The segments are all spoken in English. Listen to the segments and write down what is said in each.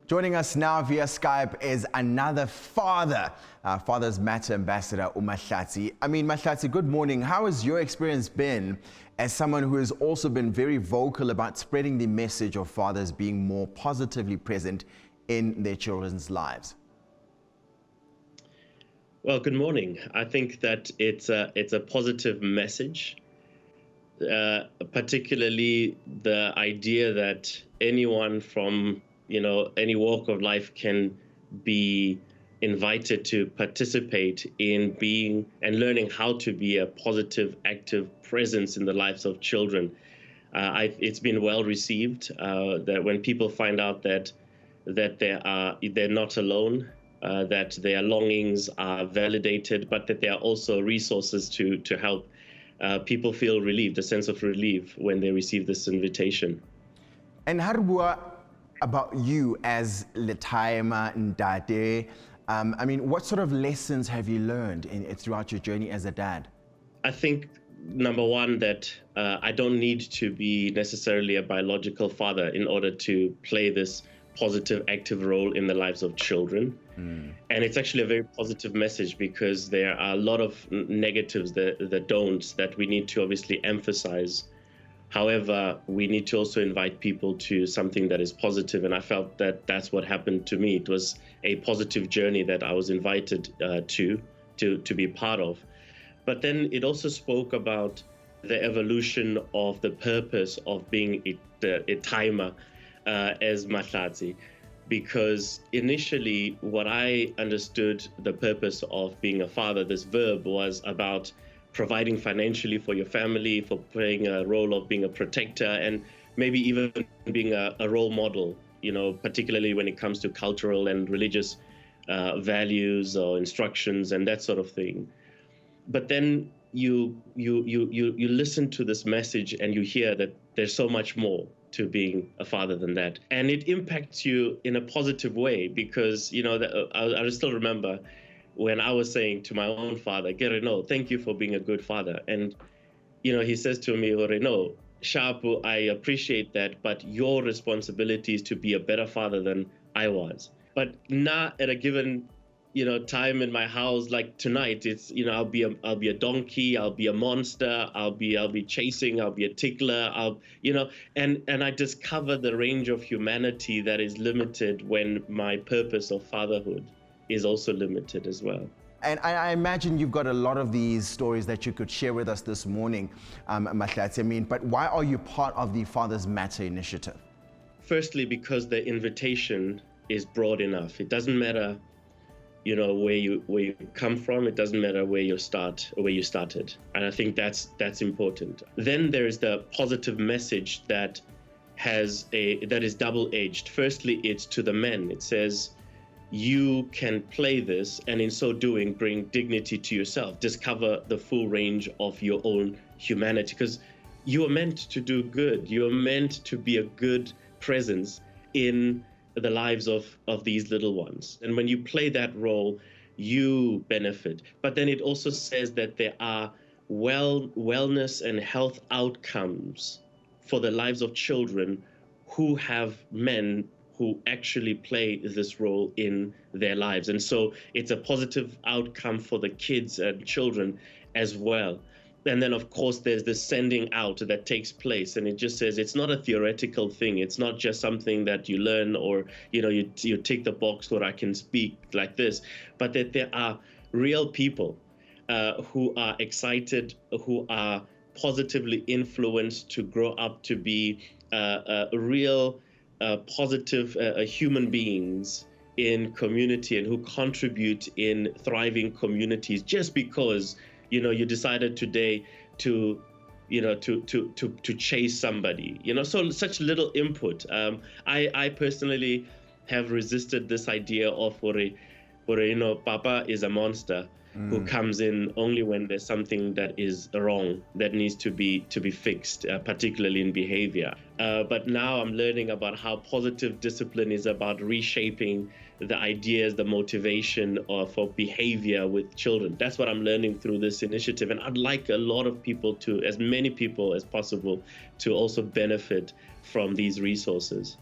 Joining us now via Skype is another father, Father's Matter Ambassador Mahlatse. Mahlatse, good morning. How has your experience been as someone who has also been very vocal about spreading the message of fathers being more positively present in their children's lives? Well, good morning. I think that it's a positive message, particularly the idea that anyone from any walk of life can be invited to participate in being and learning how to be a positive, active presence in the lives of children. It's been well received that when people find out that they're not alone, that their longings are validated, but that there are also resources to help. People feel relieved, a sense of relief when they receive this invitation. And Harua, about you as Letaima Ndade, what sort of lessons have you learned throughout your journey as a dad? I think, number one, that I don't need to be necessarily a biological father in order to play this positive, active role in the lives of children. And it's actually a very positive message because there are a lot of negatives, the don'ts that we need to obviously emphasize. However, we need to also invite people to something that is positive, and I felt that that's what happened to me. It was a positive journey that I was invited to be part of. But then it also spoke about the evolution of the purpose of being a timer as Mahlatse, because initially what I understood the purpose of being a father, this verb, was about providing financially for your family, for playing a role of being a protector, and maybe even being a role model, particularly when it comes to cultural and religious values or instructions and that sort of thing. But then you listen to this message and you hear that there's so much more to being a father than that. And it impacts you in a positive way because, I still remember when I was saying to my own father, Gerino, thank you for being a good father. And, he says to me, Gerino, Shapu, I appreciate that, but your responsibility is to be a better father than I was. But not at a given, time in my house, like tonight, it's, I'll be a donkey, I'll be a monster, I'll be chasing, I'll be a tickler, and I discover the range of humanity that is limited when my purpose of fatherhood is also limited as well. And I imagine you've got a lot of these stories that you could share with us this morning, Mahlatse. But why are you part of the Father's Matter initiative? Firstly, because the invitation is broad enough. It doesn't matter, where you come from. It doesn't matter where you started. And I think that's important. Then there is the positive message that is double-edged. Firstly, it's to the men. It says, you can play this, and in so doing, bring dignity to yourself. Discover the full range of your own humanity, because you are meant to do good. You are meant to be a good presence in the lives of these little ones. And when you play that role, you benefit. But then it also says that there are wellness and health outcomes for the lives of children who have men who actually play this role in their lives. And so it's a positive outcome for the kids and children as well. And then, of course, there's the sending out that takes place. And it just says it's not a theoretical thing. It's not just something that you learn or, you tick the box or I can speak like this, but that there are real people who are excited, who are positively influenced to grow up to be real positive human beings in community and who contribute in thriving communities just because you decided today to chase somebody, so such little input. I personally have resisted this idea of Papa is a monster who comes in only when there's something that is wrong that needs to be fixed, particularly in behavior. But now I'm learning about how positive discipline is about reshaping the ideas, the motivation for behavior with children. That's what I'm learning through this initiative. And I'd like a lot of people as many people as possible, to also benefit from these resources.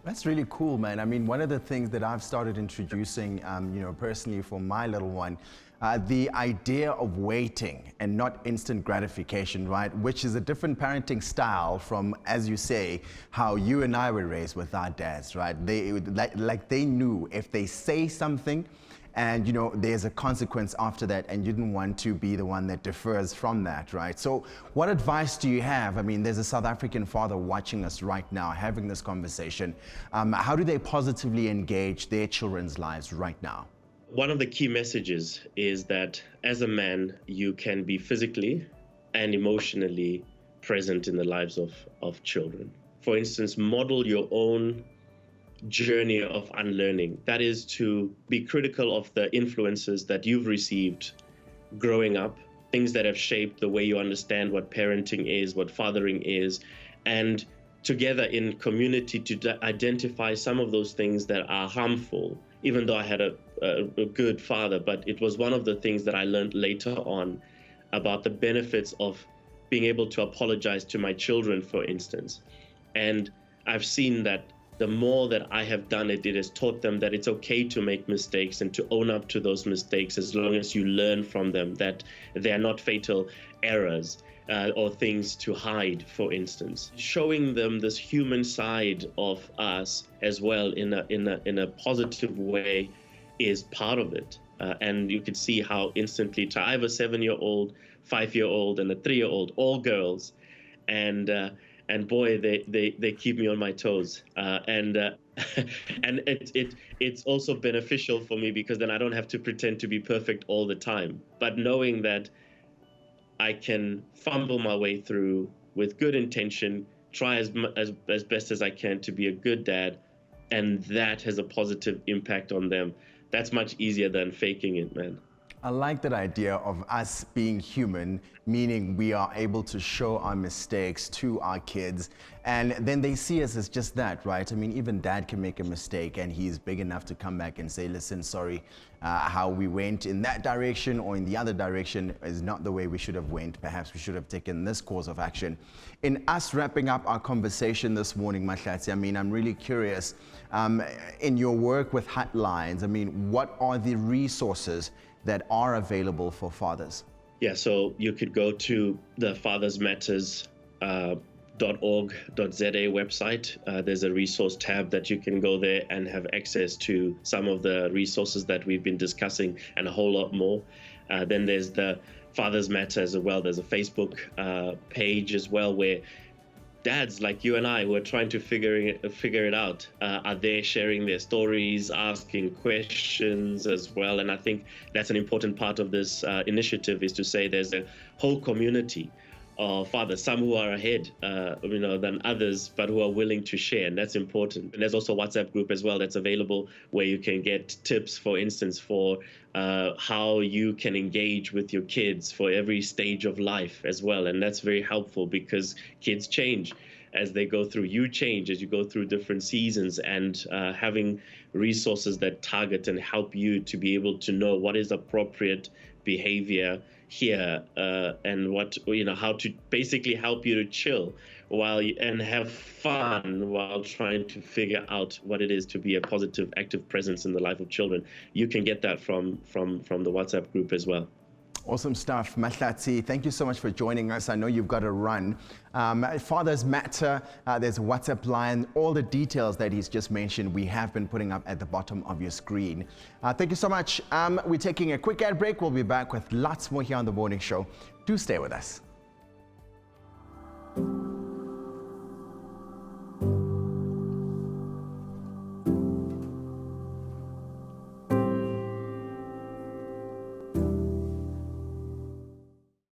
That's really cool, man. I mean, one of the things that I've started introducing, personally for my little one, the idea of waiting and not instant gratification, right? Which is a different parenting style from, as you say, how you and I were raised with our dads, right? They knew if they say something, and there's a consequence after that, and you didn't want to be the one that differs from that, right? So what advice do you have? I mean, there's a South African father watching us right now having this conversation. How do they positively engage their children's lives right now? One of the key messages is that as a man, you can be physically and emotionally present in the lives of children. For instance, model your own journey of unlearning. That is to be critical of the influences that you've received growing up, things that have shaped the way you understand what parenting is, what fathering is, and together in community to identify some of those things that are harmful. Even though I had a good father, but it was one of the things that I learned later on about the benefits of being able to apologize to my children, for instance. And I've seen that the more that I have done it, it has taught them that it's okay to make mistakes and to own up to those mistakes as long as you learn from them, that they are not fatal errors or things to hide, for instance. Showing them this human side of us as well in a positive way is part of it. And you can see how instantly, I have a 7-year-old, 5-year-old, and a 3-year-old, all girls. And boy, they keep me on my toes, and it's also beneficial for me because then I don't have to pretend to be perfect all the time. But knowing that I can fumble my way through with good intention, try as best as I can to be a good dad, and that has a positive impact on them. That's much easier than faking it, man. I like that idea of us being human, meaning we are able to show our mistakes to our kids, and then they see us as just that, right? I mean, even dad can make a mistake and he's big enough to come back and say, listen, sorry, how we went in that direction or in the other direction is not the way we should have went. Perhaps we should have taken this course of action. In us wrapping up our conversation this morning, Mahlatse, I mean, I'm really curious, in your work with Heartlines, I mean, what are the resources that are available for fathers? Yeah, so you could go to the fathersmatters.org.za website. There's a resource tab that you can go there and have access to some of the resources that we've been discussing and a whole lot more. Then there's the Fathers Matter as well. There's a Facebook page as well where dads like you and I who are trying to figure it out are there sharing their stories, asking questions as well. And I think that's an important part of this initiative, is to say there's a whole community of fathers, some who are ahead than others, but who are willing to share, and that's important. And there's also a WhatsApp group as well that's available where you can get tips, for instance, for how you can engage with your kids for every stage of life as well. And that's very helpful because kids change as they go through. You change as you go through different seasons, and having resources that target and help you to be able to know what is appropriate behavior here, and how to basically help you to chill and have fun while trying to figure out what it is to be a positive, active presence in the life of children. You can get that from the WhatsApp group as well. Awesome stuff. Mahlatse, thank you so much for joining us. I know you've got to run. Fathers Matter, there's a WhatsApp line. All the details that he's just mentioned, we have been putting up at the bottom of your screen. Thank you so much. We're taking a quick ad break. We'll be back with lots more here on The Morning Show. Do stay with us.